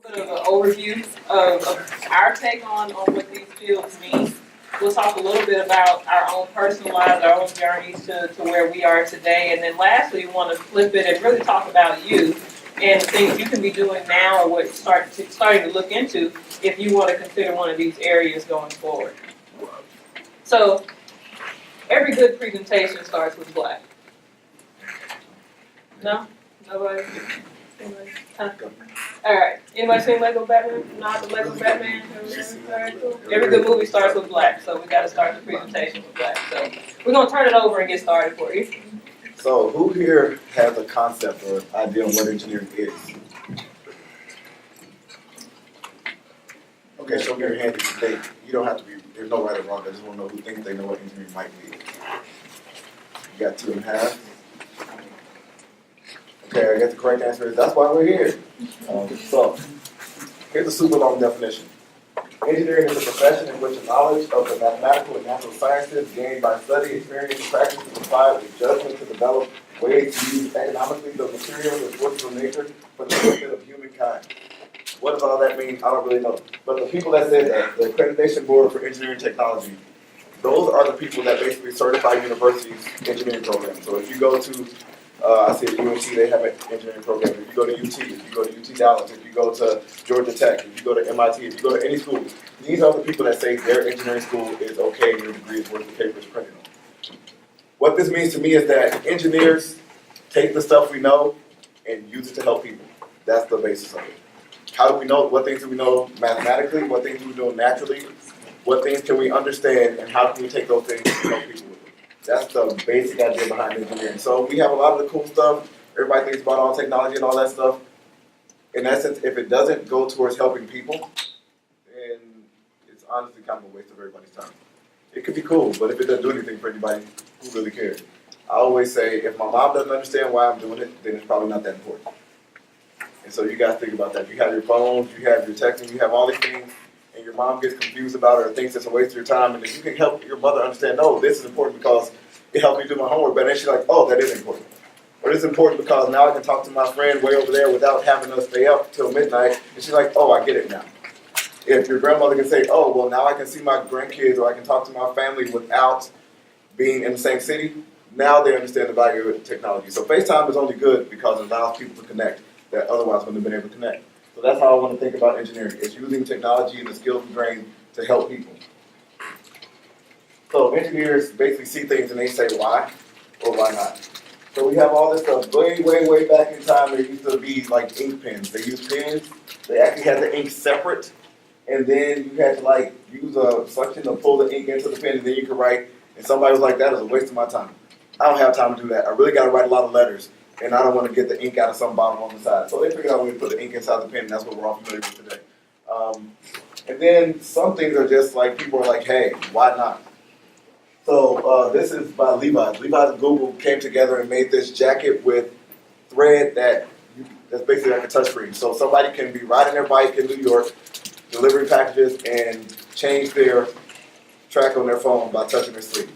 Bit of an overview of our take on what these fields mean. We'll talk a little bit about our own personal lives, our own journeys to where we are today. And then lastly, we want to flip it and really talk about you and the things you can be doing now or what starting to look into if you want to consider one of these areas going forward. So every good presentation starts with black. No? Nobody? Huh? All right. Anybody seen Lego Batman? Not the Lego Batman. All right, cool. Every good movie starts with black, so we got to start the presentation with black. So we're gonna turn it over and get started for you. So who here has a concept or idea on what engineering is? Okay, show me your hand if you think. You don't have to be, there's no right or wrong. I just want to know who thinks they know what engineering might be. You got 2.5. Okay, I guess the correct answer is that's why we're here. So here's a super long definition. Engineering is a profession in which a knowledge of the mathematical and natural sciences gained by study, experience, and practice is applied with judgment to develop ways to use economically the materials and forces of nature for the benefit of humankind. What does all that mean? I don't really know. But the people that said that, the Accreditation Board for Engineering Technology, those are the people that basically certify universities' engineering programs. So if you go to I see at UNC, they have an engineering program. If you go to UT, if you go to UT Dallas, if you go to Georgia Tech, if you go to MIT, if you go to any school, these are the people that say their engineering school is okay and your degree is worth the paper it's printed on. What this means to me is that engineers take the stuff we know and use it to help people. That's the basis of it. How do we know? What things do we know mathematically? What things do we know naturally? What things can we understand? And how can we take those things and help people with it? That's the basic idea behind engineering. So we have a lot of the cool stuff. Everybody thinks about all technology and all that stuff. In essence, if it doesn't go towards helping people, then it's honestly kind of a waste of everybody's time. It could be cool, but if it doesn't do anything for anybody, who really cares? I always say, if my mom doesn't understand why I'm doing it, then it's probably not that important. And so you guys think about that. You have your phones, you have your texting, you have all these things, and your mom gets confused about it or thinks it's a waste of your time, and then you can help your mother understand, no, this is important because it helped me do my homework, but then she's like, oh, that is important. Or it's important because now I can talk to my friend way over there without having to stay up till midnight, and she's like, oh, I get it now. If your grandmother can say, oh, well, now I can see my grandkids or I can talk to my family without being in the same city, now they understand the value of technology. So FaceTime is only good because it allows people to connect that otherwise wouldn't have been able to connect. So that's how I want to think about engineering. It's using technology and the skills we gain to help people. So engineers basically see things and they say why or why not. So we have all this stuff way, way, way back in time. There used to be like ink pens. They used pens. They actually had the ink separate. And then you had to like use a suction to pull the ink into the pen and then you could write. And somebody was like, that is a waste of my time. I don't have time to do that. I really got to write a lot of letters. And I don't want to get the ink out of some bottle on the side. So they figured out a way to put the ink inside the pen, and that's what we're all familiar with today. And then some things are just like, people are like, hey, why not? So this is by Levi's. Levi's and Google came together and made this jacket with thread that's basically like a touchscreen. So somebody can be riding their bike in New York, delivering packages, and change their track on their phone by touching their sleeve.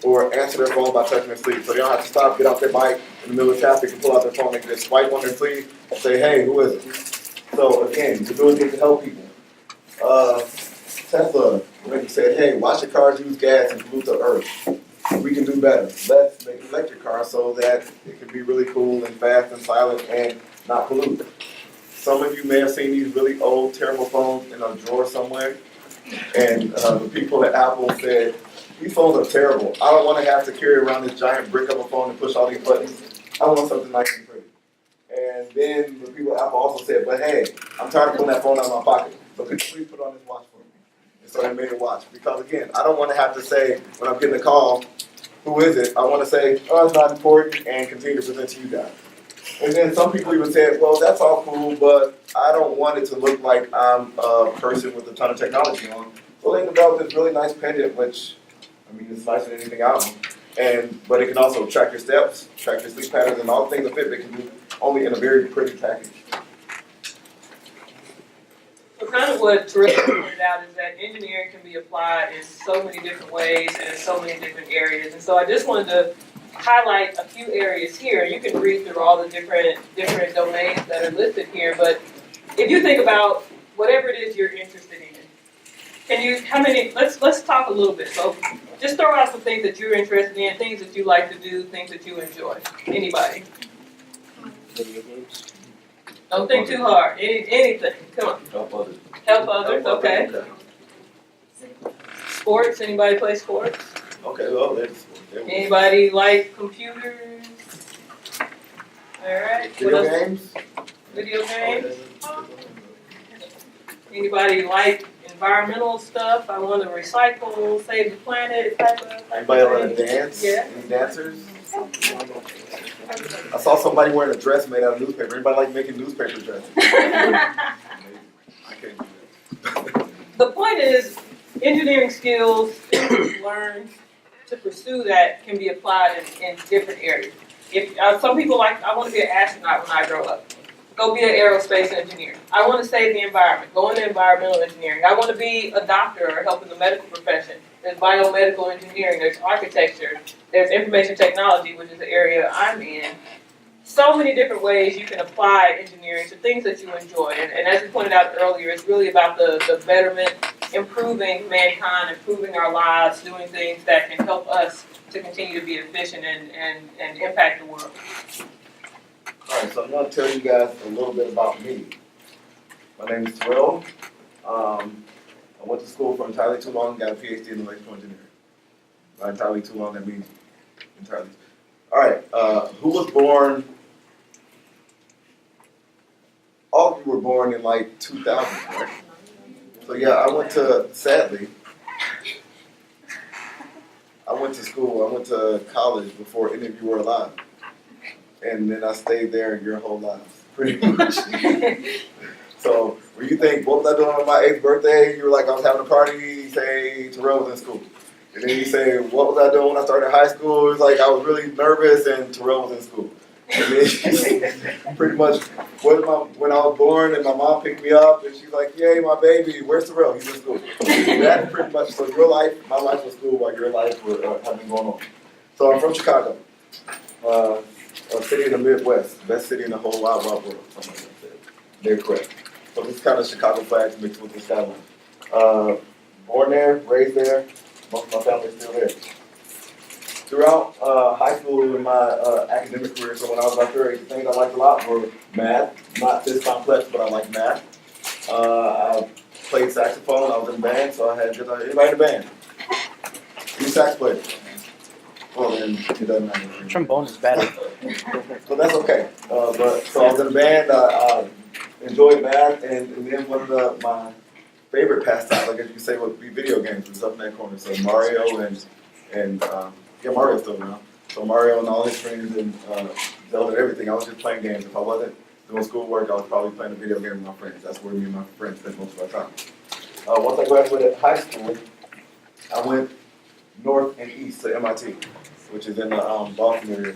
Or answer their phone by touching their sleeve. So they don't have to stop, get off their bike in the middle of traffic and pull out their phone. They can just swipe on their sleeve and say, hey, who is it? So again, we're doing things to help people. Tesla, when he said, hey, why should cars use gas and pollute the earth? We can do better. Let's make electric cars so that it can be really cool and fast and silent and not pollute. Some of you may have seen these really old, terrible phones in a drawer somewhere. And the people at Apple said, these phones are terrible. I don't want to have to carry around this giant brick of a phone and push all these buttons. I want something nice and pretty. And then the people at Apple also said, but hey, I'm tired of pulling that phone out of my pocket. So could you please put on this watch for me? And so they made a watch. Because again, I don't want to have to say, when I'm getting a call, who is it? I want to say, oh, it's not important, and continue to present to you guys. And then some people even said, well, that's all cool, but I don't want it to look like I'm a person with a ton of technology on. So they developed this really nice pendant, which, I mean, it's nicer than anything I own. But it can also track your steps, track your sleep patterns, and all the things a Fitbit can do, only in a very pretty package. So kind of what Teresa pointed out is that engineering can be applied in so many different ways and in so many different areas. And so I just wanted to highlight a few areas here. You can read through all the different domains that are listed here, but if you think about whatever it is you're interested in, let's talk a little bit. So just throw out some things that you're interested in, things that you like to do, things that you enjoy. Anybody? Video games. Don't think too hard. Anything. Come on. Help others. Help others, okay. Sports, anybody play sports? Okay, well, that's. Anybody like computers? Alright, what Video else? games? Video games? Anybody like environmental stuff? I want to recycle, save the planet, type of Anybody want to thing? dance? Yeah. Any dancers? I saw somebody wearing a dress made out of newspaper. Anybody like making newspaper dresses? I can't do that. The point is, engineering skills learned to pursue that can be applied in different areas. If some people like, I want to be an astronaut when I grow up. Go be an aerospace engineer. I want to save the environment. Go into environmental engineering. I want to be a doctor or help in the medical profession. There's biomedical engineering. There's architecture. There's information technology, which is the area I'm in. So many different ways you can apply engineering to things that you enjoy. And as we pointed out earlier, it's really about the betterment, improving mankind, improving our lives, doing things that can help us to continue to be efficient and impact the world. Alright, so I'm going to tell you guys a little bit about me. My name is Terrell. I went to school for entirely too long and got a PhD in electrical engineering. Not entirely too long, that means entirely. Alright, who was born? All of you were born in like 2000, right? So yeah, sadly, I went to school, I went to college before any of you were alive. And then I stayed there your whole lives, pretty much. So when you think, what was I doing on my 8th birthday? You were like, I was having a party, you say Terrell was in school. And then you say, what was I doing when I started high school? It was like I was really nervous and Terrell was in school. And then pretty much when I was born and my mom picked me up and she's like, yay, my baby, where's Terrell? He's in school. That pretty much, so your life, my life was school while your life had been going on. So I'm from Chicago. A city in the Midwest, best city in the whole wide world, something like that. They're correct. So this kind of Chicago flags mixed with the skyline. Born there, raised there, most of my family's still there. Throughout high school and my academic career, so when I was about 30, the things I liked a lot were math, not this complex, but I like math. I played saxophone, I was in a band, so I had anybody in the band? Any sax player? Well, then it doesn't matter. Trombone is better. So that's okay. So I was in a band. I enjoyed math, and then one of my favorite pastimes, I guess you could say, would be video games. It was up in that corner. So Mario and Mario's still around. So Mario and all his friends and Zelda and everything. I was just playing games. If I wasn't doing schoolwork, I was probably playing a video game with my friends. That's where me and my friends spent most of our time. Once I graduated high school, I went north and east to MIT, which is in the Boston area.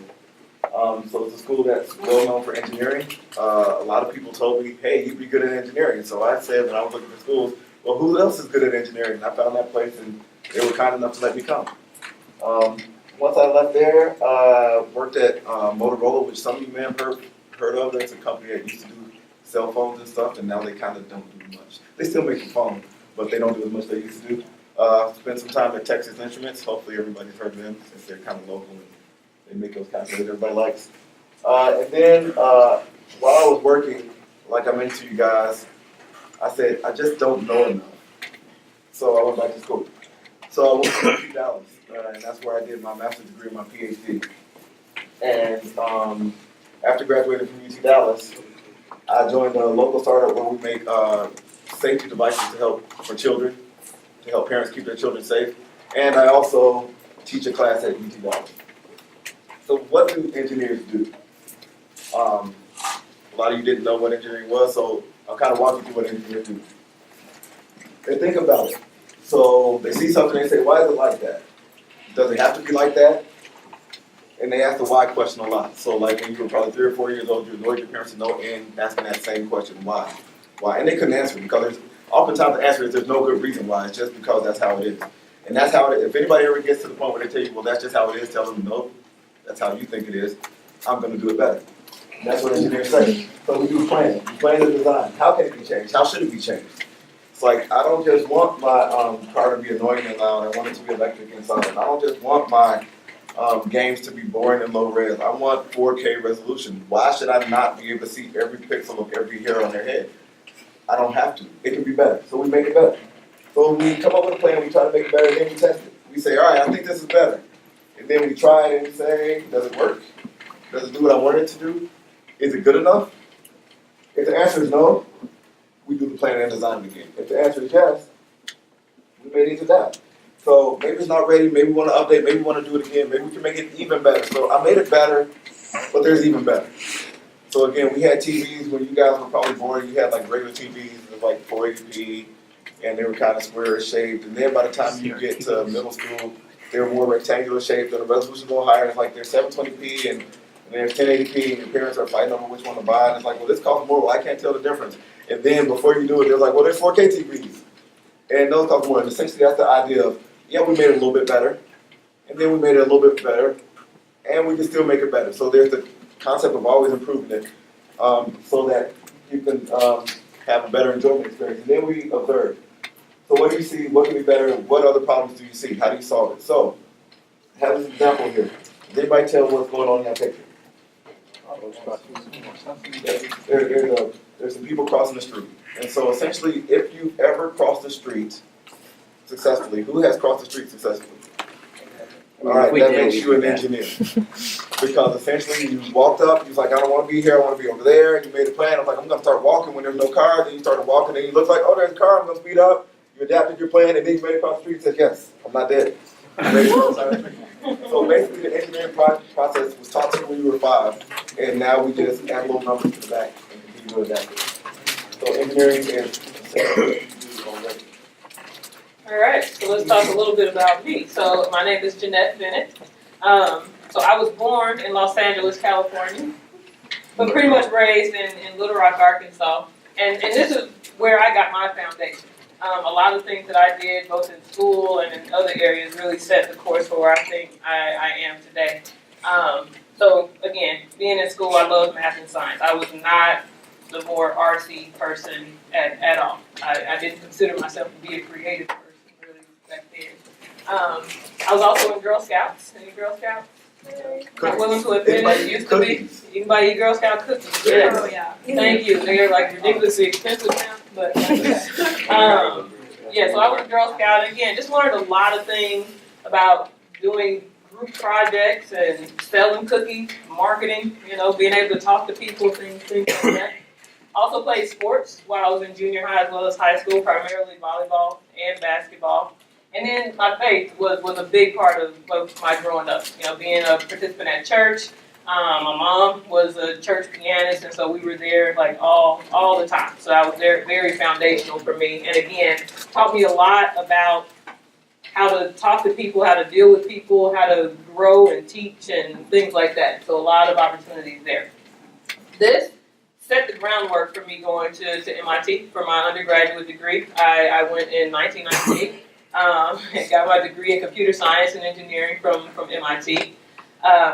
So it's a school that's well known for engineering. A lot of people told me, hey, you'd be good at engineering. So I said when I was looking for schools, well, who else is good at engineering? And I found that place and they were kind enough to let me come. Once I left there, worked at Motorola, which some of you may have heard of. That's a company that used to do cell phones and stuff, and now they kind of don't do much. They still make the phone, but they don't do as much as they used to do. Spent some time at Texas Instruments. Hopefully everybody's heard of them since they're kind of local and they make those kinds of things everybody likes. And then while I was working, like I mentioned to you guys, I said, I just don't know enough. So I went back to school. So I went to UT Dallas, and that's where I did my master's degree and my PhD. And after graduating from UT Dallas, I joined a local startup where we make safety devices to help parents keep their children safe. And I also teach a class at UT Dallas. So what do engineers do? A lot of you didn't know what engineering was, so I'll kind of walk you through what engineers do. They think about it. So they see something and they say, why is it like that? Does it have to be like that? And they ask the why question a lot. So like when you were probably 3 or 4 years old, you annoyed your parents to know in asking that same question, why? Why? And they couldn't answer it because oftentimes the answer is there's no good reason why. It's just because that's how it is. And that's how it is. If anybody ever gets to the point where they tell you, well, that's just how it is, tell them, no, that's how you think it is. I'm going to do it better. And that's what engineers say. So we do planning. We plan the design. How can it be changed? How should it be changed? It's like, I don't just want my car to be annoying and loud. I want it to be electric and silent. I don't just want my games to be boring and low res. I want 4K resolution. Why should I not be able to see every pixel of every hair on their head? I don't have to. It can be better. So we make it better. So we come up with a plan, we try to make it better, then we test it. We say, all right, I think this is better. And then we try it and we say, does it work? Does it do what I want it to do? Is it good enough? If the answer is no, we do the plan and design again. If the answer is yes, we may need to adapt. So maybe it's not ready, maybe we want to update, maybe we want to do it again, maybe we can make it even better. So I made it better, but there's even better. So again, we had TVs when you guys were probably born, you had like regular TVs with like 480p, and they were kind of square shaped. And then by the time you get to middle school, they were more rectangular shaped, and the resolution's a little higher. It's like there's 720p and there's 1080p, and your parents are fighting over which one to buy. And it's like, well, this costs more. Well, I can't tell the difference. And then before you do it, they're like, well, there's 4K TVs, and those cost more. And essentially, that's the idea of, yeah, we made it a little bit better, and then we made it a little bit better, and we can still make it better. So there's the concept of always improving it, so that you can have a better enjoyment experience. And then we observe. So what do you see? What can be better? What other problems do you see? How do you solve it? So, I have this example here. Does anybody tell what's going on in that picture? There's some people crossing the street. And so essentially, if you've ever crossed the street successfully, who has crossed the street successfully? All right, that makes you an engineer. Because essentially, you walked up, you was like, I don't want to be here, I want to be over there. You made a plan. I'm like, I'm going to start walking when there's no car. Then you started walking, and you look like, oh, there's a car, I'm going to speed up. You adapted your plan, and then you made it across the street and said, yes, I'm not dead. I'm ready to go outside the street. So basically, the engineering process was taught to you when you were 5, and now we just add little numbers to the back and continue to adapt it. So engineering is already. All right, so let's talk a little bit about me. So my name is Jeanette Bennett. So I was born in Los Angeles, California, but pretty much raised in Little Rock, Arkansas. And this is where I got my foundation. A lot of things that I did, both in school and in other areas, really set the course for where I think I am today. So again, being in school, I loved math and science. I was not the more artsy person at all. I didn't consider myself to be a creative person really back then. I was also in Girl Scouts. Any Girl Scouts? Not willing to admit it. Used to be. You can buy your Girl Scout cookies. Yes. Oh, yeah. Thank you. They're like ridiculously expensive now, but yeah. So I was a Girl Scout, and again, just learned a lot of things about doing group projects and selling cookies, marketing. You know, being able to talk to people, things like that. Also played sports while I was in junior high as well as high school, primarily volleyball and basketball. And then my faith was a big part of my growing up. You know, being a participant at church. My mom was a church pianist, and so we were there like all the time. So that was very foundational for me. And again, taught me a lot about how to talk to people, how to deal with people, how to grow and teach and things like that. So a lot of opportunities there. This set the groundwork for me going to MIT for my undergraduate degree. I went in 1998 and got my degree in computer science and engineering from MIT.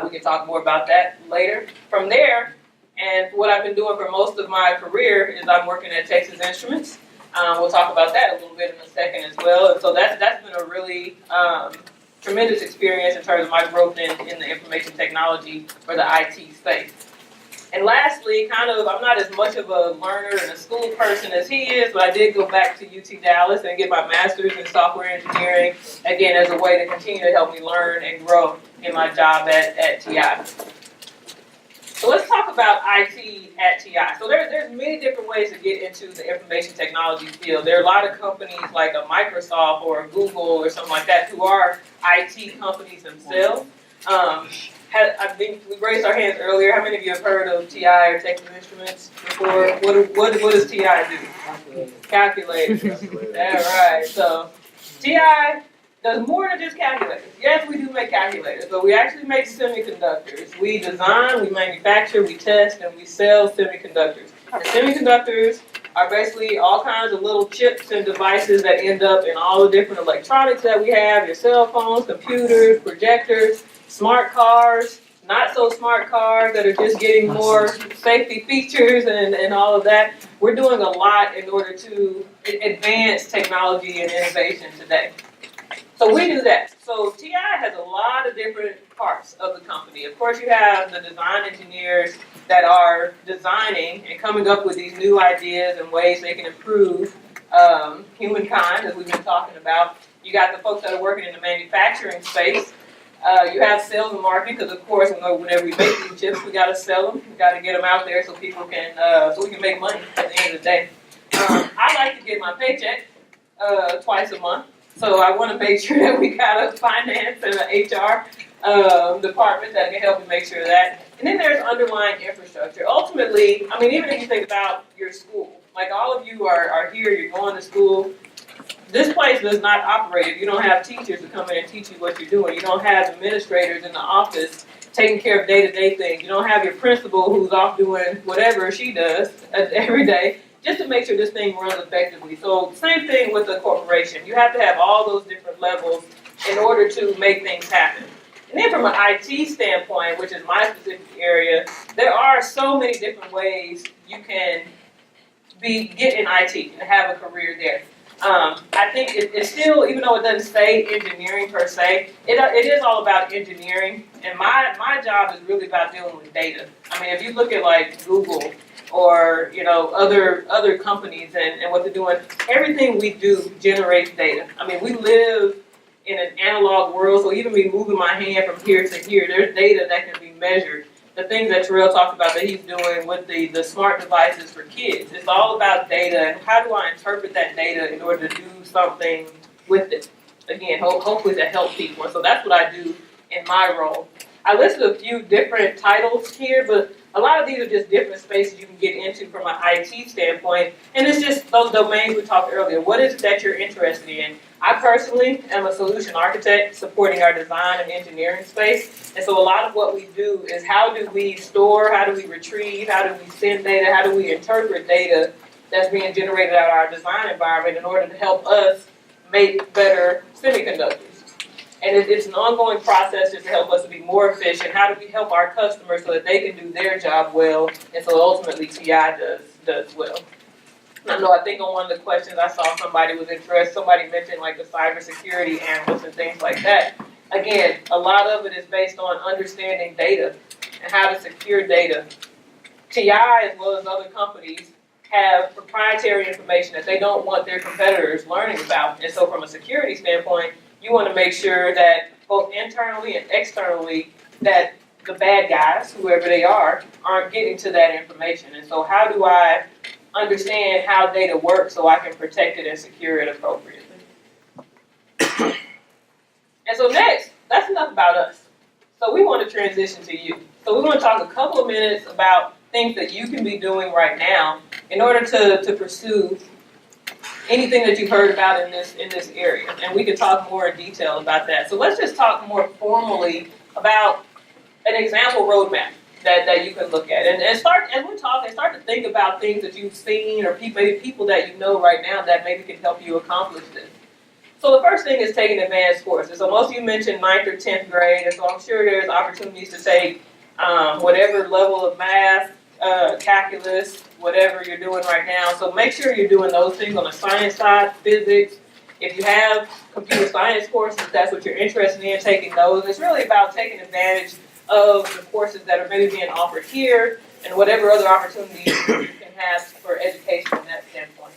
We can talk more about that later. From there, and what I've been doing for most of my career is I'm working at Texas Instruments. We'll talk about that a little bit in a second as well. And so that's been a really tremendous experience in terms of my growth in the information technology or the IT space. And lastly, I'm not as much of a learner and a school person as he is, but I did go back to UT Dallas and get my master's in software engineering, again, as a way to continue to help me learn and grow in my job at TI. So let's talk about IT at TI. So there's many different ways to get into the information technology field. There are a lot of companies like a Microsoft or a Google or something like that who are IT companies themselves. I think we raised our hands earlier. How many of you have heard of TI or Texas Instruments before? What does TI do? Calculators. That's right. So TI does more than just calculators. Yes, we do make calculators, but we actually make semiconductors. We design, we manufacture, we test, and we sell semiconductors. And semiconductors are basically all kinds of little chips and devices that end up in all the different electronics that we have, your cell phones, computers, projectors, smart cars, not so smart cars that are just getting more safety features and all of that. We're doing a lot in order to advance technology and innovation today. So we do that. So TI has a lot of different parts of the company. Of course, you have the design engineers that are designing and coming up with these new ideas and ways they can improve humankind, as we've been talking about. You got the folks that are working in the manufacturing space. You have sales and marketing, because of course, whenever we make these chips, we got to sell them. We got to get them out there so people can, so we can make money at the end of the day. I like to get my paycheck twice a month. So I want to make sure that we got a finance and an HR department that can help me make sure of that. And then there's underlying infrastructure. Ultimately, I mean, even if you think about your school, like all of you are here, you're going to school. This place does not operate if you don't have teachers to come in and teach you what you're doing. You don't have administrators in the office taking care of day-to-day things. You don't have your principal who's off doing whatever she does every day, just to make sure this thing runs effectively. So same thing with the corporation. You have to have all those different levels in order to make things happen. And then from an IT standpoint, which is my specific area, there are so many different ways you can get in IT and have a career there. I think it's still, even though it doesn't say engineering per se, it is all about engineering. And my job is really about dealing with data. I mean, if you look at like Google or other companies and what they're doing, everything we do generates data. I mean, we live in an analog world, so even me moving my hand from here to here, there's data that can be measured. The things that Terrell talked about that he's doing with the smart devices for kids, it's all about data and how do I interpret that data in order to do something with it. Again, hopefully to help people. And so that's what I do in my role. I listed a few different titles here, but a lot of these are just different spaces you can get into from an IT standpoint. And it's just those domains we talked earlier. What is it that you're interested in? I personally am a solution architect supporting our design and engineering space. And so a lot of what we do is how do we store, how do we retrieve, how do we send data, how do we interpret data that's being generated out of our design environment in order to help us make better semiconductors. And it's an ongoing process just to help us to be more efficient. How do we help our customers so that they can do their job well, and so ultimately TI does well. I think on one of the questions I saw somebody was interested, somebody mentioned like the cybersecurity analysts and things like that. Again, a lot of it is based on understanding data and how to secure data. TI, as well as other companies, have proprietary information that they don't want their competitors learning about. And so from a security standpoint, you want to make sure that both internally and externally that the bad guys, whoever they are, aren't getting to that information. And so how do I understand how data works so I can protect it and secure it appropriately? And so next, that's enough about us. So we want to transition to you. So we want to talk a couple of minutes about things that you can be doing right now in order to pursue anything that you've heard about in this area. And we can talk more in detail about that. So let's just talk more formally about an example roadmap that you can look at. And start, as we're talking, start to think about things that you've seen or people that you know right now that maybe can help you accomplish this. So the first thing is taking advanced courses. So most of you mentioned 9th or 10th grade, and so I'm sure there's opportunities to take whatever level of math, calculus, whatever you're doing right now. So make sure you're doing those things on the science side, physics. If you have computer science courses, if that's what you're interested in, taking those. It's really about taking advantage of the courses that are maybe being offered here and whatever other opportunities you can have for education from that standpoint.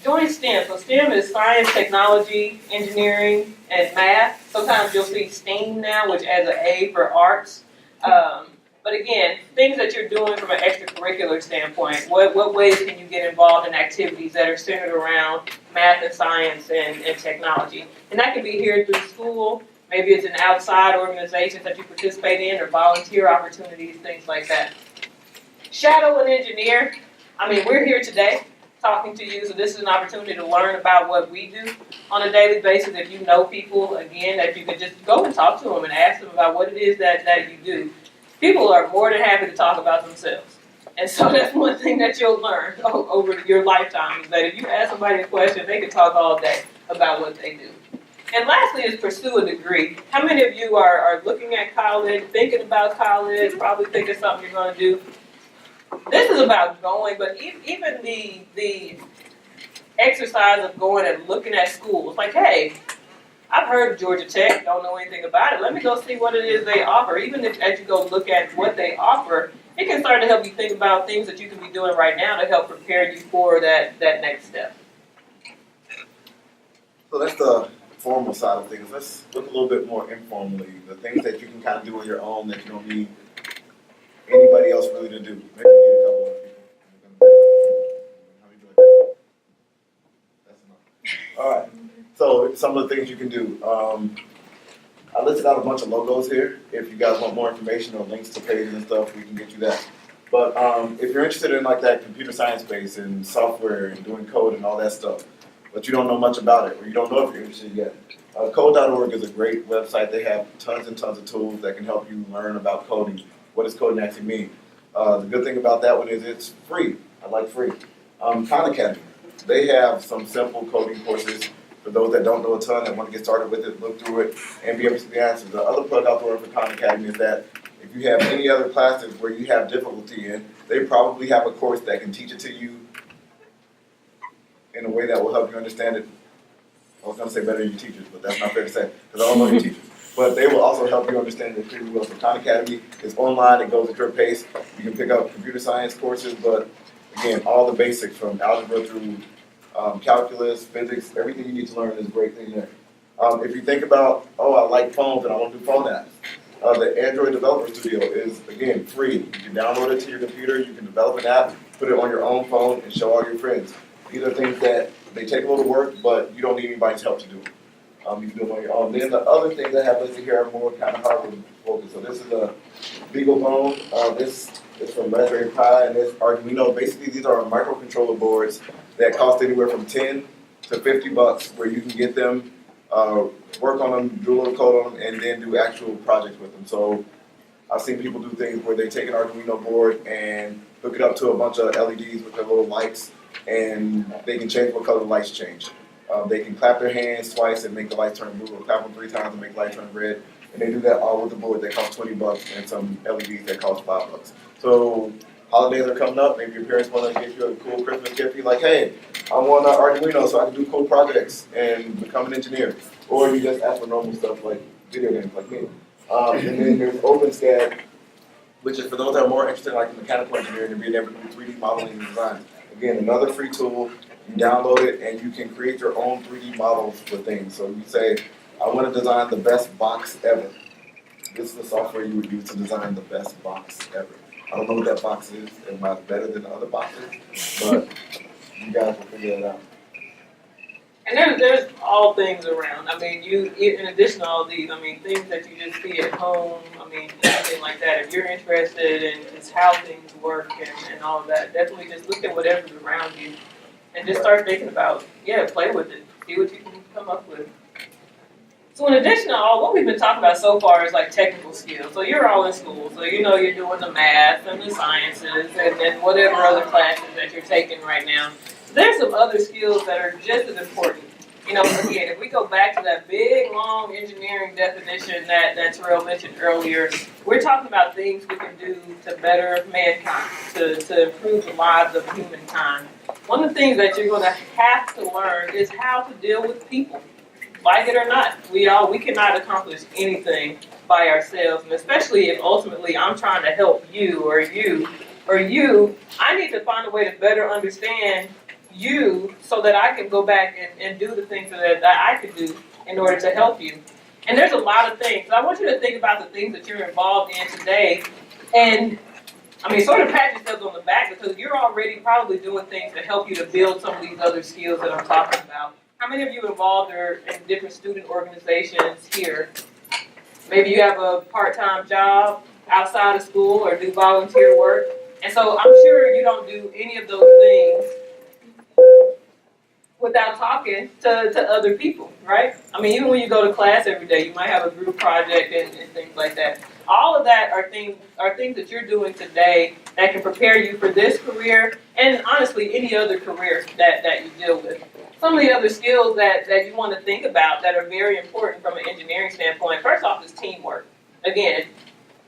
Join STEM. So STEM is science, technology, engineering, and math. Sometimes you'll see STEAM now, which adds an A for arts. But again, things that you're doing from an extracurricular standpoint, what ways can you get involved in activities that are centered around math and science and technology? And that can be here through school. Maybe it's in outside organizations that you participate in or volunteer opportunities, things like that. Shadow an engineer. I mean, we're here today talking to you, so this is an opportunity to learn about what we do on a daily basis. If you know people, again, that you could just go and talk to them and ask them about what it is that you do. People are more than happy to talk about themselves. And so that's one thing that you'll learn over your lifetime, is that if you ask somebody a question, they can talk all day about what they do. And lastly is pursue a degree. How many of you are looking at college, thinking about college, probably thinking something you're gonna do? This is about going, but even the exercise of going and looking at schools, like, hey, I've heard of Georgia Tech, don't know anything about it. Let me go see what it is they offer. Even if as you go look at what they offer, it can start to help you think about things that you can be doing right now to help prepare you for that next step. So that's the formal side of things. Let's look a little bit more informally. The things that you can kind of do on your own that you don't need anybody else really to do. Maybe you need a couple of people. How you doing? That's enough. All right. So some of the things you can do. I listed out a bunch of logos here. If you guys want more information or links to pages and stuff, we can get you that. But if you're interested in like that computer science space and software and doing code and all that stuff, but you don't know much about it or you don't know if you're interested yet, code.org is a great website. They have tons and tons of tools that can help you learn about coding. What does coding actually mean? The good thing about that one is it's free. I like free. Khan Academy, they have some simple coding courses. For those that don't know a ton and want to get started with it, look through it, and be able to see the answers. The other plug out there for Khan Academy is that if you have any other classes where you have difficulty in, they probably have a course that can teach it to you in a way that will help you understand it. I was going to say better than your teachers, but that's not fair to say, because I don't know your teachers. But they will also help you understand it pretty well. So Khan Academy is online, it goes at your pace. You can pick up computer science courses, but again, all the basics from algebra through calculus, physics, everything you need to learn is a great thing there. If you think about, oh, I like phones and I want to do phone apps, the Android Developer Studio is, again, free. You can download it to your computer, you can develop an app, put it on your own phone, and show all your friends. These are things that they take a little work, but you don't need anybody's help to do. You can do them on your own. Then the other things I have listed here are more kind of hardware focused. So this is a BeagleBone. This is from Raspberry Pi, and this Arduino. Basically, these are microcontroller boards that cost anywhere from $10 to $50, where you can get them, work on them, do a little code on them, and then do actual projects with them. So I've seen people do things where they take an Arduino board and hook it up to a bunch of LEDs with their little lights, and they can change what color the lights change. They can clap their hands twice and make the lights turn blue, or clap them 3 times and make the lights turn red. And they do that all with the board that costs $20 and some LEDs that cost $5. So holidays are coming up. Maybe your parents want to get you a cool Christmas gift. You're like, hey, I want an Arduino so I can do cool projects and become an engineer. Or you just ask for normal stuff like video games like me. And then there's OpenSCAD, which is for those that are more interested in like mechanical engineering and being able to do 3D modeling and design. Again, another free tool. You download it and you can create your own 3D models for things. So you say, I want to design the best box ever. This is the software you would use to design the best box ever. I don't know what that box is. It might be better than the other boxes, but you guys will figure it out. And there's all things around. I mean, in addition to all these, I mean, things that you just see at home, I mean, anything like that. If you're interested in just how things work and all of that, definitely just look at whatever's around you and just start thinking about, play with it. See what you can come up with. So in addition to all, what we've been talking about so far is like technical skills. So you're all in school, so you know you're doing the math and the sciences and whatever other classes that you're taking right now. There's some other skills that are just as important. You know, again, if we go back to that big, long engineering definition that Terrell mentioned earlier, we're talking about things we can do to better mankind, to improve the lives of humankind. One of the things that you're going to have to learn is how to deal with people. Like it or not, we cannot accomplish anything by ourselves, and especially if ultimately I'm trying to help you, I need to find a way to better understand you so that I can go back and do the things that I could do in order to help you. And there's a lot of things. I want you to think about the things that you're involved in today, and I mean, sort of pat yourselves on the back because you're already probably doing things to help you to build some of these other skills that I'm talking about. How many of you involved are in different student organizations here? Maybe you have a part-time job outside of school or do volunteer work. And so I'm sure you don't do any of those things without talking to other people, right? I mean, even when you go to class every day, you might have a group project and things like that. All of that are things that you're doing today that can prepare you for this career and honestly any other career that you deal with. some of the other skills that you want to think about that are very important from an engineering standpoint, first off is teamwork. Again,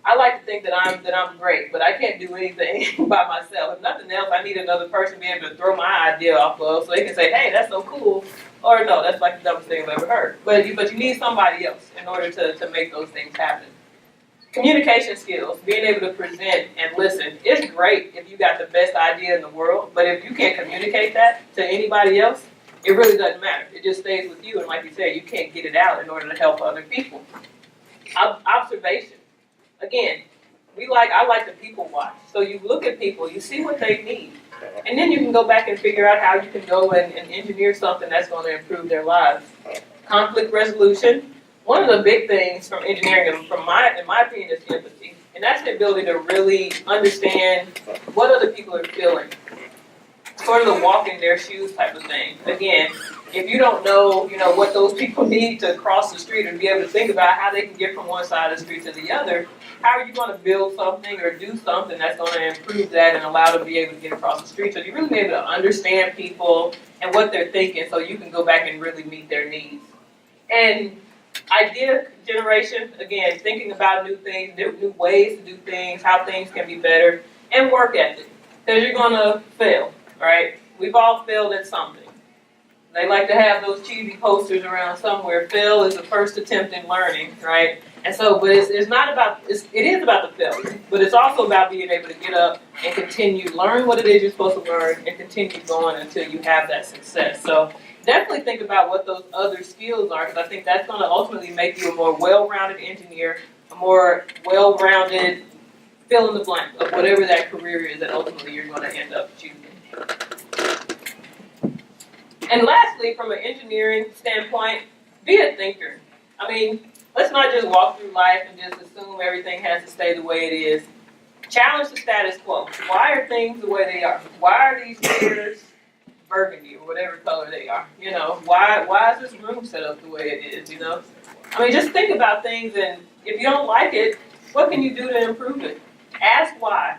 I like to think that I'm great, but I can't do anything by myself. If nothing else, I need another person to be able to throw my idea off of so they can say, hey, that's so cool, or no, that's like the dumbest thing I've ever heard. But you need somebody else in order to make those things happen. Communication skills, being able to present and listen. It's great if you got the best idea in the world, but if you can't communicate that to anybody else, it really doesn't matter. It just stays with you, and like you said, you can't get it out in order to help other people. Observation. Again, I like to people watch. So you look at people, you see what they need, and then you can go back and figure out how you can go and engineer something that's going to improve their lives. Conflict resolution. One of the big things from engineering, in my opinion, is empathy, and that's the ability to really understand what other people are feeling. Sort of the walk in their shoes type of thing. Again, if you don't know, what those people need to cross the street and be able to think about how they can get from one side of the street to the other, how are you going to build something or do something that's going to improve that and allow them to be able to get across the street? So you really be able to understand people and what they're thinking so you can go back and really meet their needs. And idea generation, again, thinking about new things, new ways to do things, how things can be better, and work ethic. Because you're going to fail, right? We've all failed at something. They like to have those cheesy posters around somewhere. Fail is the first attempt in learning, right? And so, but it's not about, it is about the failure, but it's also about being able to get up and continue, learn what it is you're supposed to learn, and continue going until you have that success. So definitely think about what those other skills are, because I think that's going to ultimately make you a more well-rounded engineer, a more well-rounded fill in the blank of whatever that career is that ultimately you're going to end up choosing. And lastly, from an engineering standpoint, be a thinker. I mean, let's not just walk through life and just assume everything has to stay the way it is. Challenge the status quo. Why are things the way they are? Why are these chairs burgundy or whatever color they are? Why is this room set up the way it is? I mean, just think about things, and if you don't like it, what can you do to improve it? Ask why.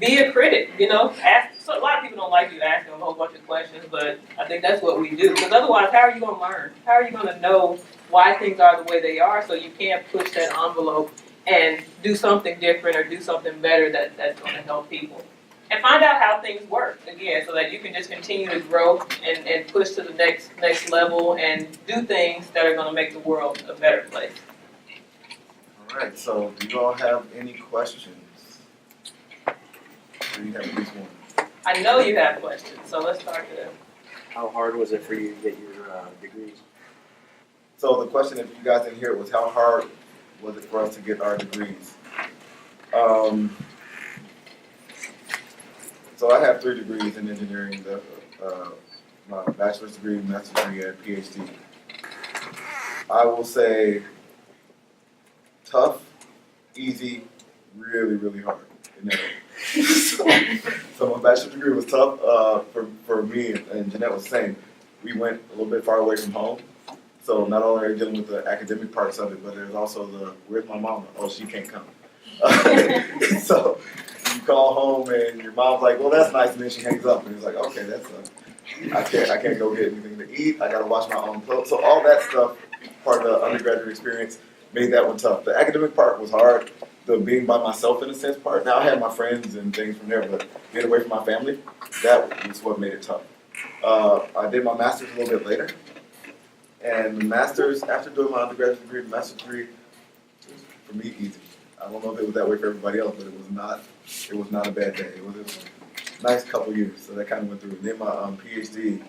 Be a critic, ask. So a lot of people don't like you asking a whole bunch of questions, but I think that's what we do. Because otherwise, how are you going to learn? How are you going to know why things are the way they are so you can't push that envelope and do something different or do something better that's going to help people? And find out how things work, again, so that you can just continue to grow and push to the next level and do things that are going to make the world a better place. All right, so do you all have any questions? Do you have at least one? I know you have questions, so let's start there. How hard was it for you to get your degrees? So the question, if you guys didn't hear it, was how hard was it for us to get our degrees? So I have 3 degrees in engineering, my bachelor's degree, master's degree, and PhD. I will say tough, easy, really, really hard. So my bachelor's degree was tough for me, and Jeanette was the same. We went a little bit far away from home. So not only are you dealing with the academic parts of it, but there's also the, where's my mama? Oh, she can't come. So you call home and your mom's like, well, that's nice, and then she hangs up, and it's like, okay, that's I can't go get anything to eat. I gotta wash my own clothes. So all that stuff, part of the undergraduate experience, made that one tough. The academic part was hard. The being by myself in a sense part. Now I had my friends and things from there, but being away from my family, that was what made it tough. I did my master's a little bit later, and the master's, after doing my undergraduate degree, the master's degree, was for me easy. I don't know if it was that way for everybody else, but it was not a bad day. It was a nice couple years, so that kind of went through. And then my PhD,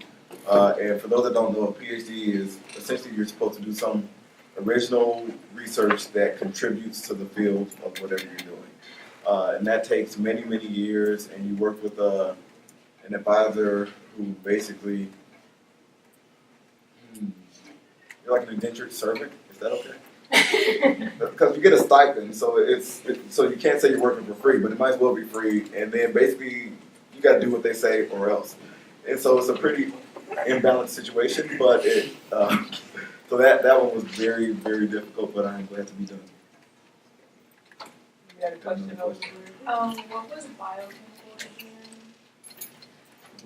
and for those that don't know, a PhD is essentially you're supposed to do some original research that contributes to the field of whatever you're doing. And that takes many, many years, and you work with an advisor who basically, you're like an indentured servant. Is that okay? Because you get a stipend, so so you can't say you're working for free, but it might as well be free. And then basically, you got to do what they say or else. And so it's a pretty imbalanced situation, but so that one was very, very difficult, but I'm glad to be done. You had a question over here? What was biochemical engineering?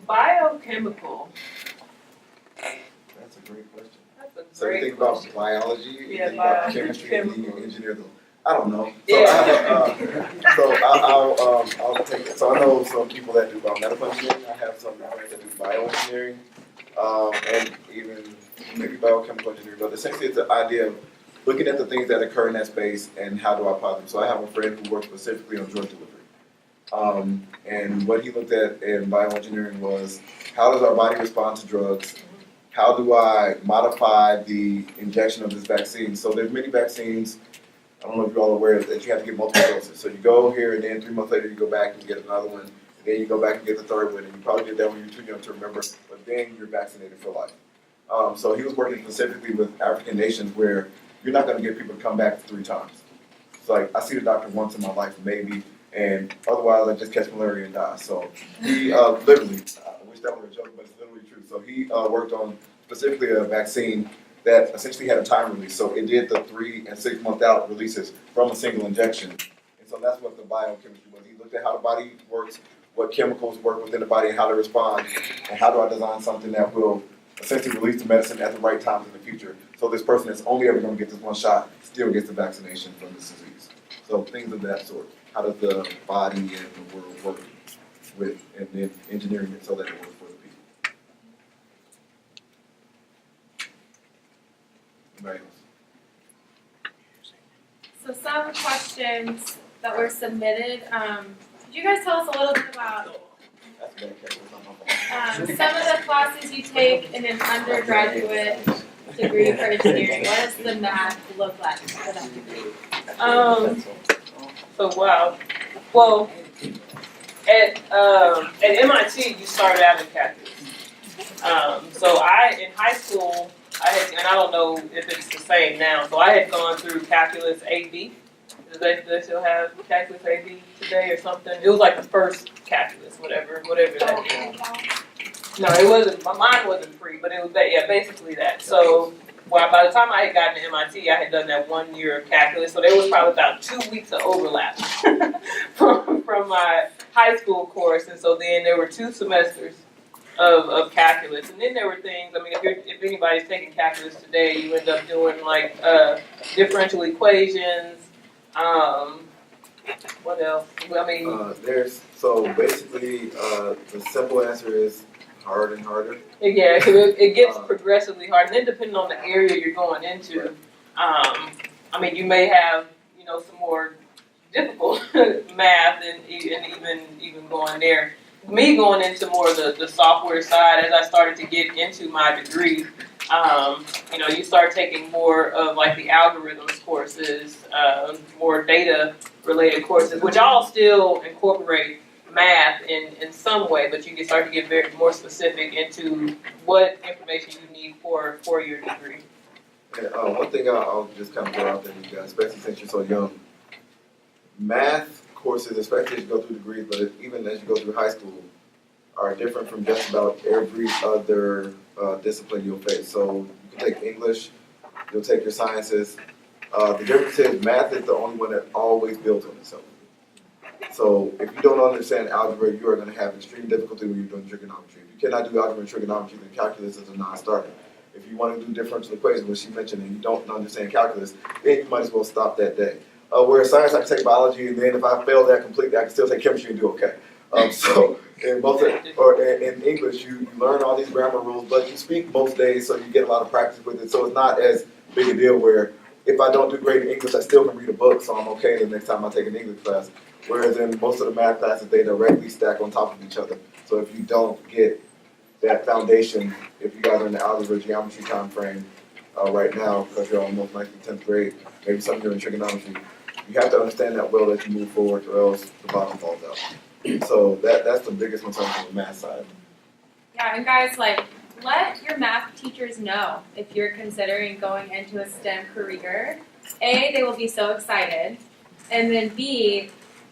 Biochemical. great question. That's a So you great think about question. biology, you Yeah, think about bio- chemistry, and then you engineer them. I don't know. So Yeah. I'll take it. So I know some people that do biomedical engineering. I have some friends that do bioengineering, and even maybe biochemical engineering. But essentially, it's the idea of looking at the things that occur in that space and how do I apply them. So I have a friend who works specifically on drug delivery. And what he looked at in bioengineering was how does our body respond to drugs? How do I modify the injection of this vaccine? So there's many vaccines. I don't know if you're all aware that you have to get multiple doses. So you go here and then 3 months later you go back and you get another one. And then you go back and get the third one. And you probably did that when you were too young to remember, but then you're vaccinated for life. So he was working specifically with African nations where you're not going to get people to come back 3 times. It's like, I see the doctor once in my life, maybe, and otherwise I just catch malaria and die. So he literally, I wish that were a joke, but it's literally true. So he worked on specifically a vaccine that essentially had a time release. So it did the 3 and 6 month out releases from a single injection. And so that's what the biochemistry was. He looked at how the body works, what chemicals work within the body and how they respond, and how do I design something that will essentially release the medicine at the right times in the future. So this person that's only ever going to get this one shot still gets the vaccination from this disease. So things of that sort. How does the body and the world work with, and then engineering it so that it works for the people. Anybody else? So some questions that were submitted, could you guys tell us a little bit about That's bad, Kevin. That's not my fault. some of the classes you take in an undergraduate degree for engineering? What does the math look like for that degree? So wow. Well, at MIT you started out in calculus. So in high school and I don't know if it's the same now. So I had gone through calculus AB. Do they still have calculus AB today or something? It was like the first calculus, whatever that is. No, it wasn't. Mine wasn't free, but it was basically that. So. Well, by the time I had gotten to MIT, I had done that 1 year of calculus, so there was probably about 2 weeks of overlap from my high school course, and so then there were 2 semesters of calculus, and then there were things. I mean, if anybody's taking calculus today, you end up doing like differential equations. What else? I mean, So basically, the simple answer is hard and harder. yeah, it gets progressively hard, and then depending on the area you're going into, I mean, you may have some more difficult math and even going there. Me going into more of the software side as I started to get into my degree, you start taking more of like the algorithms courses, more data related courses, which all still incorporate math in some way, but you can start to get more specific into what information you need for your degree. And one thing I'll just kind of throw out there, you guys, especially since you're so young, math courses, especially as you go through degrees, but even as you go through high school, are different from just about every other discipline you'll face. So you can take English, you'll take your sciences. The difference is math is the only one that always builds on itself. So if you don't understand algebra, you are going to have extreme difficulty when you're doing trigonometry. If you cannot do algebra and trigonometry, then calculus is a non-starter. If you want to do differential equations, which she mentioned, and you don't understand calculus, then you might as well stop that day. Whereas science, I can take biology, and then if I fail that completely, I can still take chemistry and do okay. So in English, you learn all these grammar rules, but you speak most days, so you get a lot of practice with it. So it's not as big a deal where if I don't do great in English, I still can read a book, so I'm okay the next time I take an English class. Whereas in most of the math classes, they directly stack on top of each other. So if you don't get that foundation, if you guys are in the algebra geometry time frame right now, because you're almost likely 10th grade, maybe some of you are in trigonometry, you have to understand that well as you move forward, or else the bottom falls out. So that's the biggest concern from the math side. Yeah, and guys, let your math teachers know if you're considering going into a STEM career. A, they will be so excited, and then B,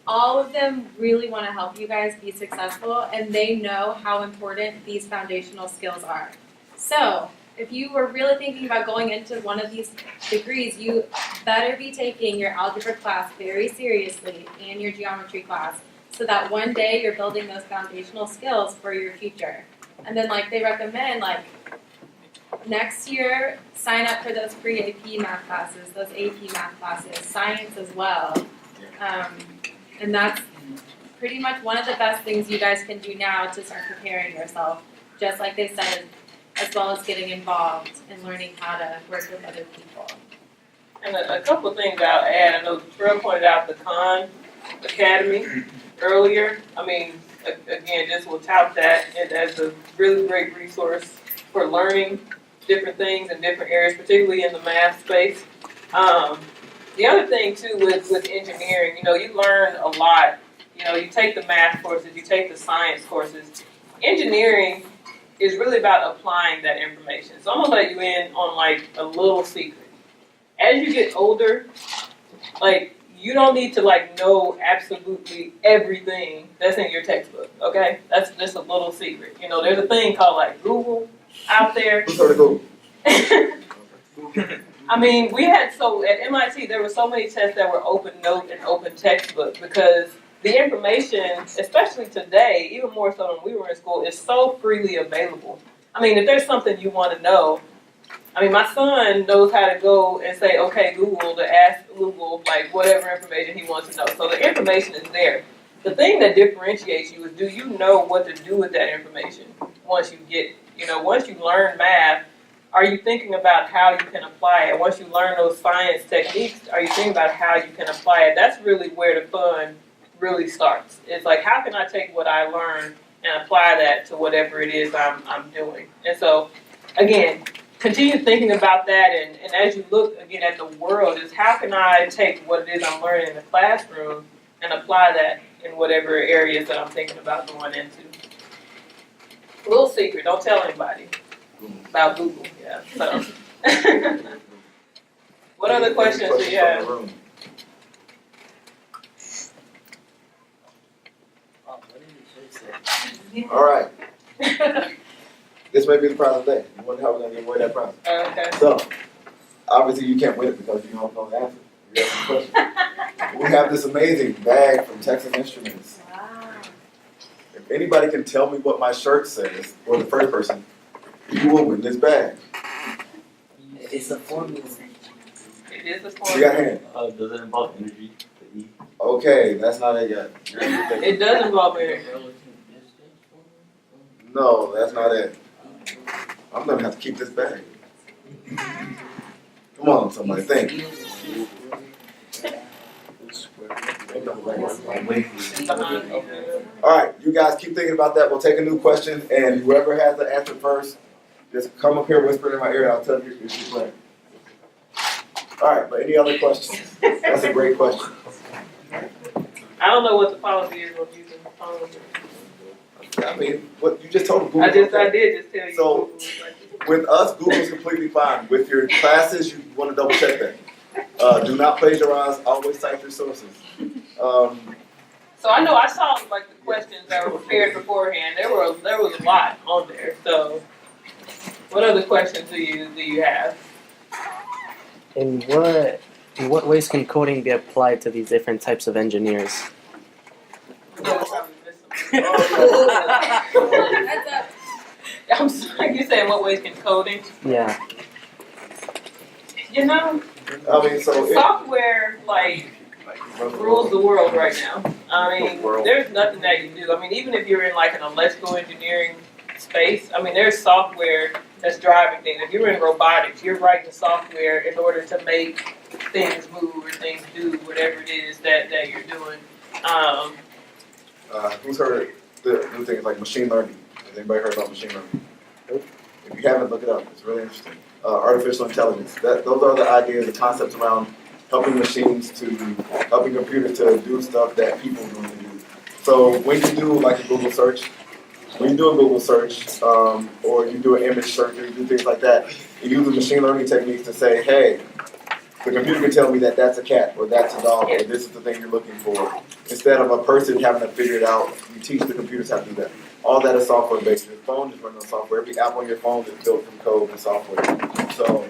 all of them really want to help you guys be successful, and they know how important these foundational skills are. So, if you were really thinking about going into one of these degrees, you better be taking your algebra class very seriously and your geometry class, so that one day you're building those foundational skills for your future. And then, they recommend, next year, sign up for those free AP math classes, those AP math classes, science as well. And that's pretty much one of the best things you guys can do now to start preparing yourself, just like they said, as well as getting involved and learning how to work with other people. And a couple of things I'll add, I know Terrell pointed out the Khan Academy earlier. I mean, again, just will tout that as a really great resource for learning different things in different areas, particularly in the math space. The other thing too with engineering, you know, you learn a lot. You know, you take the math courses, you take the science courses. Engineering is really about applying that information. So I'm gonna let you in on like a little secret. As you get older, like you don't need to like know absolutely everything that's in your textbook, okay? That's just a little secret. You know, there's a thing called like Google out there. Who's heard of Google? I mean, at MIT, there were so many tests that were open note and open textbook because the information, especially today, even more so when we were in school, is so freely available. I mean, if there's something you want to know, I mean, my son knows how to go and say, okay, Google, to ask Google, like, whatever information he wants to know. So the information is there. The thing that differentiates you is, do you know what to do with that information once you get it? You know, once you learn math, are you thinking about how you can apply it? Once you learn those science techniques, are you thinking about how you can apply it? That's really where the fun really starts. It's like, how can I take what I learned and apply that to whatever it is I'm doing? And so, again, continue thinking about that, and as you look again at the world, is how can I take what it is I'm learning in the classroom and apply that in whatever areas that I'm thinking about going into. A little secret, don't tell anybody about Google, yeah, so. What other questions do you have? All right. This may be the prize of the day. You wonder how we're gonna give away that prize. Okay. So, obviously you can't win it because you don't know the answer. You asked the question. We have this amazing bag from Texas Instruments. Wow. If anybody can tell me what my shirt says, or the first person, you will win this bag. It's a formula. It is a See form. your hand. Does it involve energy? The E? Okay, that's not it yet. You're thinking. It does involve energy. No, that's not it. I'm gonna have to keep this bag. Come on, somebody, think. All right, you guys keep thinking about that. We'll take a new question, and whoever has the answer first, just come up here, whisper in my ear, and I'll tell you if you're playing. All right, but any other questions? That's a great question. I don't know what the policy is of using the phone. I mean, what you just told Google. I did just tell you. So- With us, Google's completely fine. With your classes, you want to double check that. Do not plagiarize. Always cite your sources. So I know I saw like the questions that were prepared beforehand. There was a lot on there. So what other questions do you have? In what ways can coding be applied to these different types of engineers? That's up. I'm sorry, you saying what ways can coding? Yeah. You know, I mean, so software like rules the world right now. I mean, there's nothing that you do. I mean, even if you're in like an electrical engineering space, I mean, there's software that's driving things. If you're in robotics, you're writing the software in order to make things move or things do whatever it is that you're doing. who's heard the new things like machine learning? Has anybody heard about machine learning? If you haven't, look it up. It's really interesting. Artificial intelligence. Those are the ideas, the concepts around helping computers to do stuff that people normally do. So when you do like a Google search, or you do an image search, or you do things like that, you use the machine learning techniques to say, hey, the computer can tell me that that's a cat, or that's a dog, or this is the thing you're looking for. Instead of a person having to figure it out, you teach the computers how to do that. All that is software based. Your phone is running on software. Every app on your phone is built from code and software. So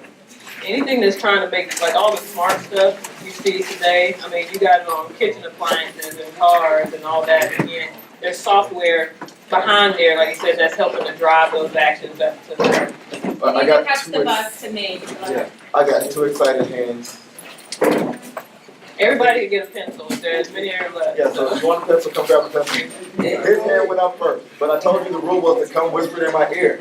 anything that's trying to make, like all the smart stuff you see today, I mean, you got it on kitchen appliances and cars and all that. Again, there's software behind there, like you said, that's helping to drive those actions up to there. I need to got catch two the ex- bus to Maine. Yeah, I got two excited hands. Everybody can get a pencil, if there's many are left. Yeah, so if you want a pencil, come grab a pencil. His hand went up first, but I told you the rule was to come whisper in my ear.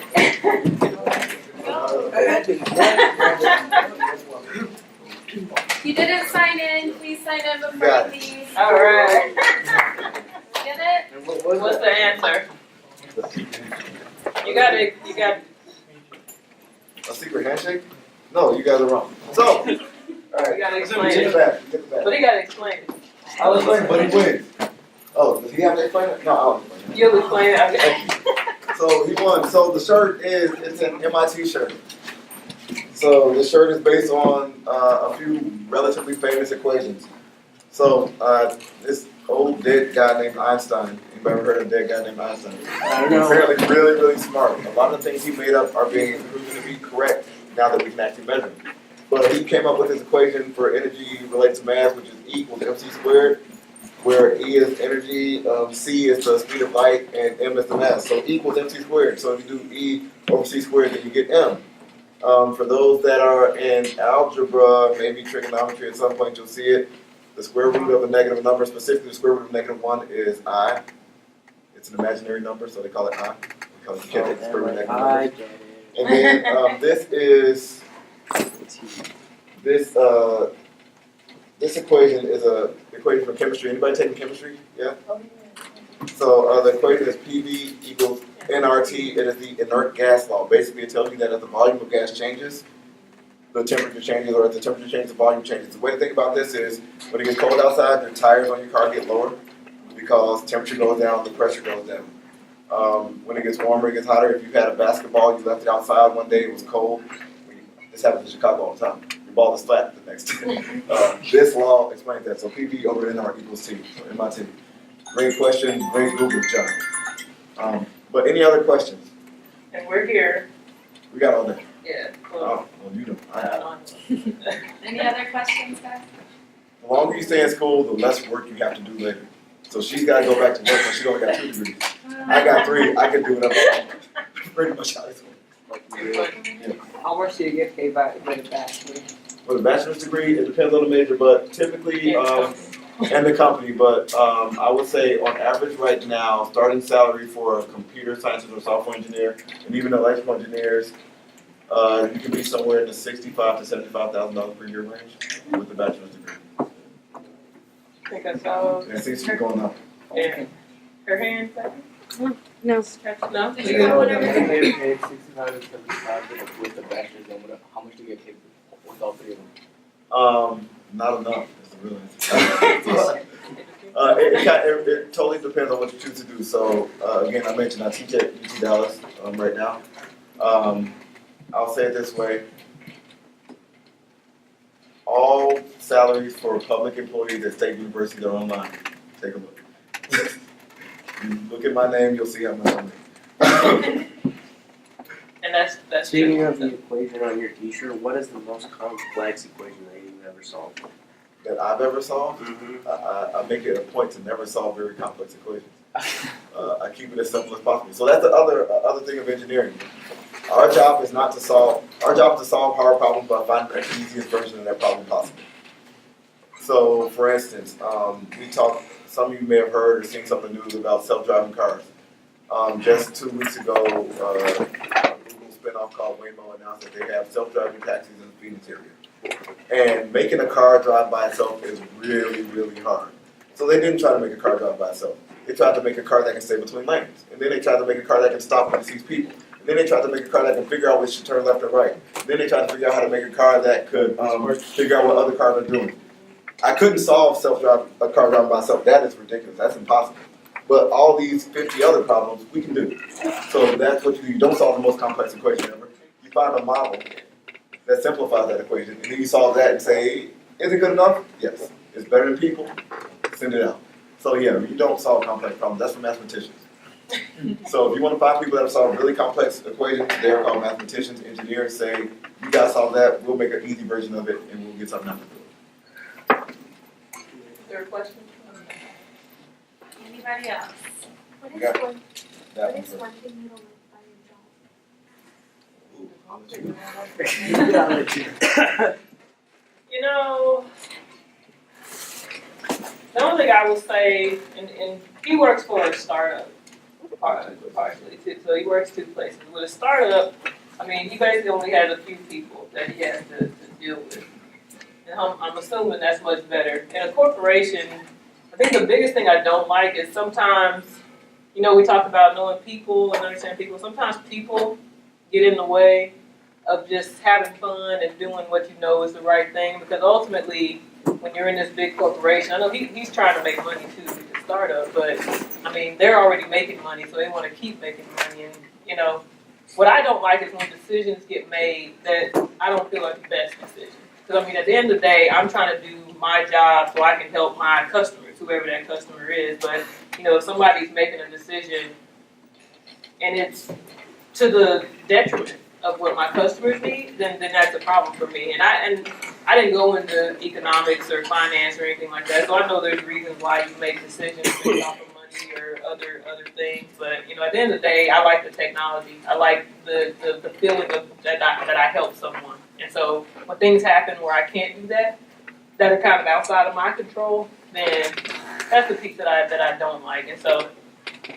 You didn't sign in, please sign in before Got you leave. All right, Get it? what's the answer? You got A secret handshake? No, you guys are wrong. So, you alright, gotta get explain the it, back, get the back. but he gotta explain it. I was playing, but he wins. Oh, does he have to explain it? No, I'll explain it. You'll explain it, okay. So he won. So the shirt it's an MIT shirt. So the shirt is based on a few relatively famous equations. So this old dead guy named Einstein. Anybody ever heard of a dead guy named Einstein? I don't know. Apparently really, really smart. A lot of the things he made up are being proven to be correct now that we can actually measure them. But he came up with this equation for energy related to mass, which is E equals mc squared, where E is energy, C is the speed of light, and M is the mass. So E equals mc squared. So if you do E over c squared, then you get M. For those that are in algebra, maybe trigonometry, at some point you'll see it. The square root of a negative number, specifically the square root of -1 is I. It's an imaginary number, so they call it I, because you can't take the square root of negative I numbers. get it. And then this equation is a equation for chemistry. Anybody taking chemistry? Yeah? So the equation is PV equals nRT. It is the inert gas law. Basically, it tells you that as the volume of gas changes, the temperature changes, or as the temperature changes, the volume changes. The way to think about this is when it gets cold outside, the tires on your car get lower because temperature goes down, the pressure goes down. When it gets warmer, it gets hotter. If you had a basketball, you left it outside one day, it was cold. This happens in Chicago all the time. Your ball is flat the next day. This law explains that. So PV over NR equals T. So MIT. Great question. Great Google job. But any other questions? And we're here, We got all day. yeah. Oh, well, you know. Any other questions, guys? The longer you stay in school, the less work you have to do later. So she's got to go back to work when she only got 2 degrees. I got 3. I can do it up pretty much high school. How much do you get paid by with a bachelor? With a bachelor's degree, it depends on the major, but typically, and the company, but I would say on average right now, starting salary for a computer scientist or software engineer, and even electrical engineers, you can be somewhere in the $65,000 to $75,000 per year range with a bachelor's degree. I think I saw, And it seems to be going up. yeah. Her hand, No. no? Did you have one over They there? get paid 65 to 75 with the bachelor's, and how much do you get paid with all 3 of them? Not enough is the real answer. It totally depends on what you choose to do. So again, I mentioned I teach at UT Dallas right now. I'll say it this way. All salaries for public employees at state universities are online. Take a look. You look at my name, you'll see how much I make. And that's Speaking true. of the equation on your t-shirt, what is the most complex equation that you've ever solved? That I've ever solved, Mm-hmm. I make it a point to never solve very complex equations. I keep it as simple as possible. So that's the other thing of engineering. Our job is to solve hard problems by finding the easiest version of that problem possible. So, for instance, some of you may have heard or seen some of the news about self-driving cars. Just 2 weeks ago, a Google spinoff called Waymo announced that they have self-driving taxis in the Phoenix area. And making a car drive by itself is really, really hard. So they didn't try to make a car drive by itself. They tried to make a car that can stay between lanes. And then they tried to make a car that can stop when it sees people. And then they tried to make a car that can figure out which should turn left or right. And then they tried to figure out how to make a car that could figure out what other cars are doing. I couldn't solve a car driving by itself. That is ridiculous. That's impossible. But all these 50 other problems we can do. So that's what you do. You don't solve the most complex equation ever. You find a model that simplifies that equation, and then you solve that and say, is it good enough? Yes. It's better than people? Send it out. So yeah, you don't solve complex problems. That's for mathematicians. So if you want to find people that have solved really complex equations, they're called mathematicians, engineers. Say, you guys solve that, we'll make an easy version of it, and we'll get something out of it. Is there a question? Anybody else? What Yeah. is one That what one's is one thing you don't like about your job? You know, the only thing I will say, and he works for a startup, partially too, so he works two places. With a startup, I mean, he basically only has a few people that he has to deal with. And I'm assuming that's much better. In a corporation, I think the biggest thing I don't like is sometimes, you know, we talk about knowing people and understanding people. Sometimes people get in the way of just having fun and doing what you know is the right thing. Because ultimately, when you're in this big corporation, I know he's trying to make money too with the startup, but I mean, they're already making money, so they want to keep making money. And, you know, what I don't like is when decisions get made that I don't feel are the best decisions. Because, I mean, at the end of the day, I'm trying to do my job so I can help my customers, whoever that customer is. But, you know, if somebody's making a decision and it's to the detriment of what my customers need, then that's a problem for me. And I didn't go into economics or finance or anything like that, so I know there's reasons why you make decisions based off of money or other things. But, you know, at the end of the day, I like the technology. I like the feeling of that I help someone. And so when things happen where I can't do that are kind of outside of my control, then that's the piece that I don't like. And so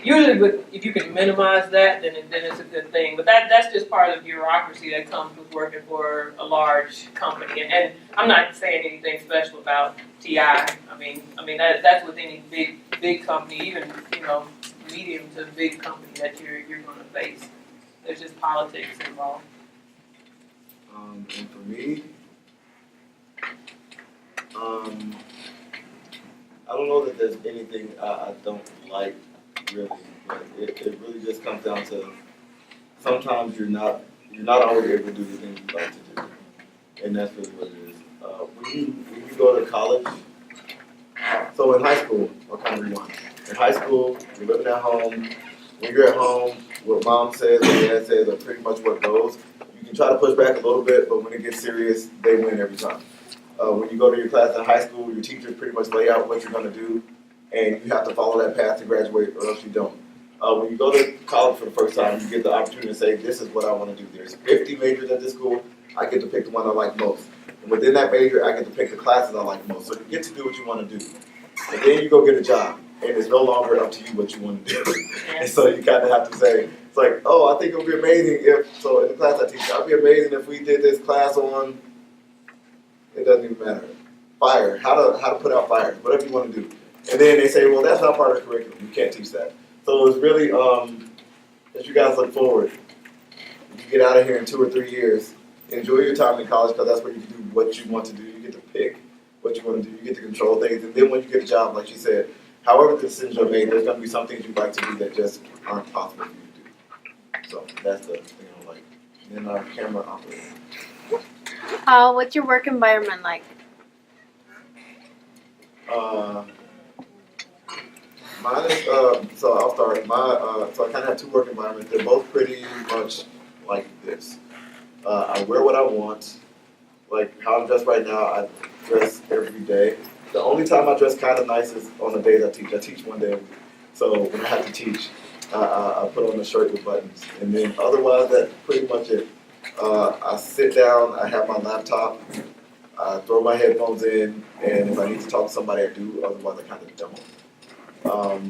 usually, if you can minimize that, then it's a good thing. But that's just part of the bureaucracy that comes with working for a large company. And I'm not saying anything special about TI. I mean that's with any big company, even, you know, medium to big company that you're going to face. There's just politics involved. And for me, I don't know that there's anything I don't like really, but it really just comes down to sometimes you're not always able to do the things you like to do, and that's really what it is. When you go to college, so in high school, I'll kind of rewind. In high school, you're living at home. When you're at home, what mom says, what dad says are pretty much what goes. You can try to push back a little bit, but when it gets serious, they win every time. When you go to your class in high school, your teachers pretty much lay out what you're going to do, and you have to follow that path to graduate, or else you don't. When you go to college for the first time, you get the opportunity to say, this is what I want to do. There's 50 majors at this school. I get to pick the one I like most. And within that major, I get to pick the classes I like most. So you get to do what you want to do. And then you go get a job, and it's no longer up to you what you want to do. And so you kind of have to say, it's like, oh, I think it would be amazing if, so in the class I teach, it would be amazing if we did this class on, it doesn't even matter, fire, how to put out fires, whatever you want to do. And then they say, well, that's not part of the curriculum. You can't teach that. So it's really, as you guys look forward, you get out of here in 2 or 3 years, enjoy your time in college, because that's where you can do what you want to do. You get to pick what you want to do. You get to control things. And then when you get a job, like she said, however the decisions are made, there's going to be some things you'd like to do that just aren't possible for you to do. So that's the thing I like. And then our camera operator. What's your work environment like? Mine is, so I'll start. So I kind of have 2 work environments. They're both pretty much like this. I wear what I want. Like how I'm dressed right now, I dress every day. The only time I dress kind of nice is on the days I teach. I teach 1 day a week. So when I have to teach, I put on a shirt with buttons. And then otherwise, that's pretty much it. I sit down, I have my laptop, I throw my headphones in, and if I need to talk to somebody, I do. Otherwise, I kind of don't.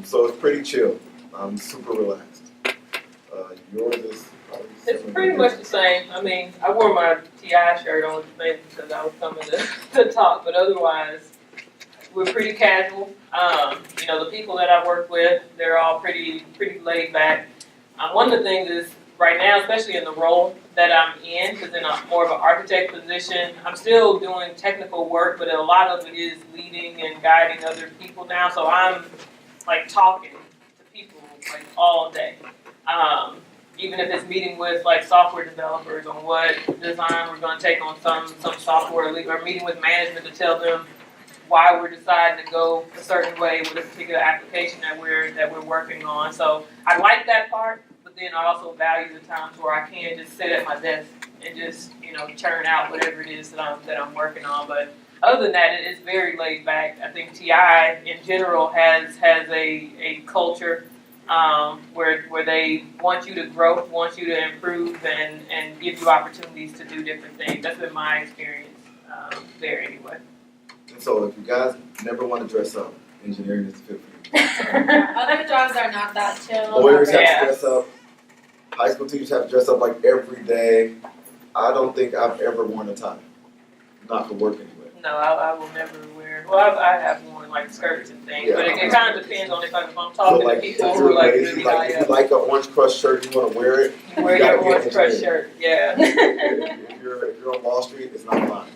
So it's pretty chill. I'm super relaxed. Yours is probably It's pretty much the same. I mean, I wore my TI shirt on maybe because I was coming to talk, but otherwise, we're pretty casual. You know, the people that I work with, they're all pretty laid back. One of the things is, right now, especially in the role that I'm in, because in more of an architect position, I'm still doing technical work, but a lot of it is leading and guiding other people now. So I'm like talking to people like all day. Even if it's meeting with like software developers on what design we're going to take on some software, or meeting with management to tell them why we're deciding to go a certain way with a particular application that we're working on. So I like that part, but then I also value the times where I can just sit at my desk and just, you know, churn out whatever it is that I'm working on. But other than that, it is very laid back. I think TI in general has a culture where they want you to grow, want you to improve, and give you opportunities to do different things. That's been my experience there anyway. And so if you guys never want to dress up, engineering is the fit for you. Other jobs are not that chill. Lawyers have Yeah. to dress up. High school teachers have to dress up like every day. I don't think I've ever worn a tie. Not for work anyway. No, I will never wear. Well, I have worn like skirts and things, but it kind of depends on if I'm So talking like, to people if who are you're like lazy, really like high if up. you like an Orange Crush shirt, you want to wear it. Wear you gotta your be an Orange Crush engineer. shirt, yeah. If you're on Wall Street, it's not fine.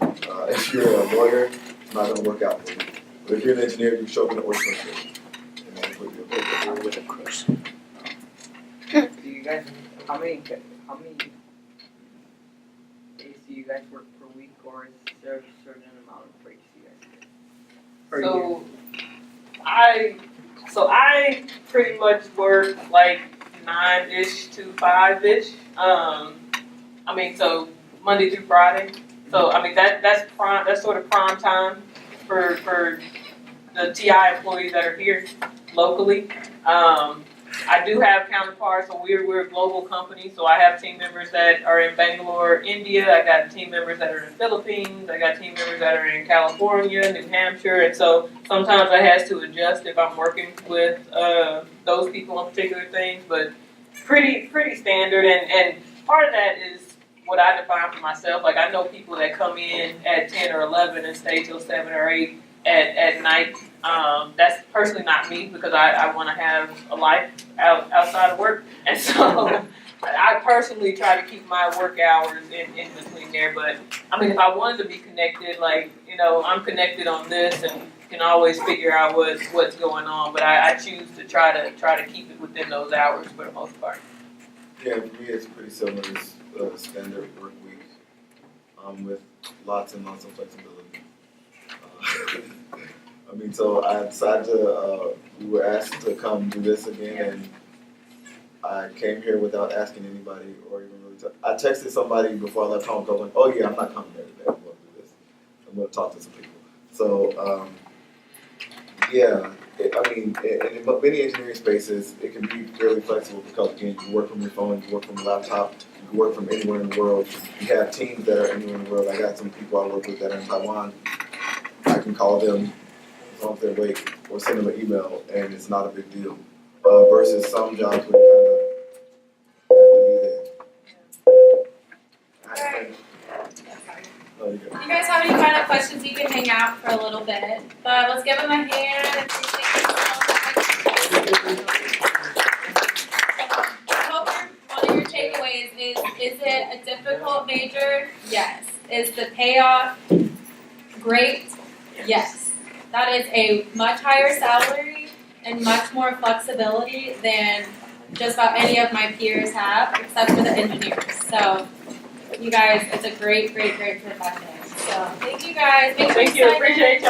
If you're a lawyer, it's not going to work out for you. But if you're an engineer, you show up in an Orange Crush shirt. And that's what you're doing. With a crush. Do you guys, how many days do you guys work per week, or is there a certain amount of breaks you guys get? Per year? I pretty much work like 9-ish to 5-ish. So Monday through Friday. So that's prime. That's sort of prime time for the TI employees that are here locally. I do have counterparts, so we're a global company, so I have team members that are in Bangalore, India, I got team members that are in the Philippines, I got team members that are in California, New Hampshire, and so sometimes I have to adjust if I'm working with those people on particular things, but pretty standard, and part of that is what I define for myself. Like, I know people that come in at 10 or 11 and stay till 7 or 8 at night. That's personally not me, because I want to have a life outside of work, and so I personally try to keep my work hours in between there. But if I wanted to be connected, I'm connected on this and can always figure out what's going on. But I choose to try to keep it within those hours for the most part. Yeah, for me, it's pretty similar. It's a standard work week with lots and lots of flexibility. So I decided to, we were asked to come do this again, and I came here without asking anybody or even really, I texted somebody before I left home going, oh yeah, I'm not coming there today, I'm going to do this. I'm going to talk to some people. So, in many engineering spaces, it can be fairly flexible because, again, you can work from your phone, you can work from a laptop, you can work from anywhere in the world. You have teams that are anywhere in the world. I got some people I work with that are in Taiwan. I can call them off their wake or send them an email, and it's not a big deal. Versus some jobs where you kind of have to be there. Oh, you go. You guys have any final questions? You can hang out for a little bit, but let's give them a hand. And I hope one of your takeaways is it a difficult major? Yes. Is the payoff great? Yes. That is a much higher salary and much more flexibility than just about any of my peers have, except for the engineers. So, you guys, it's a great profession. So, thank you guys. Make sure Thank you, sign in. appreciate y'all.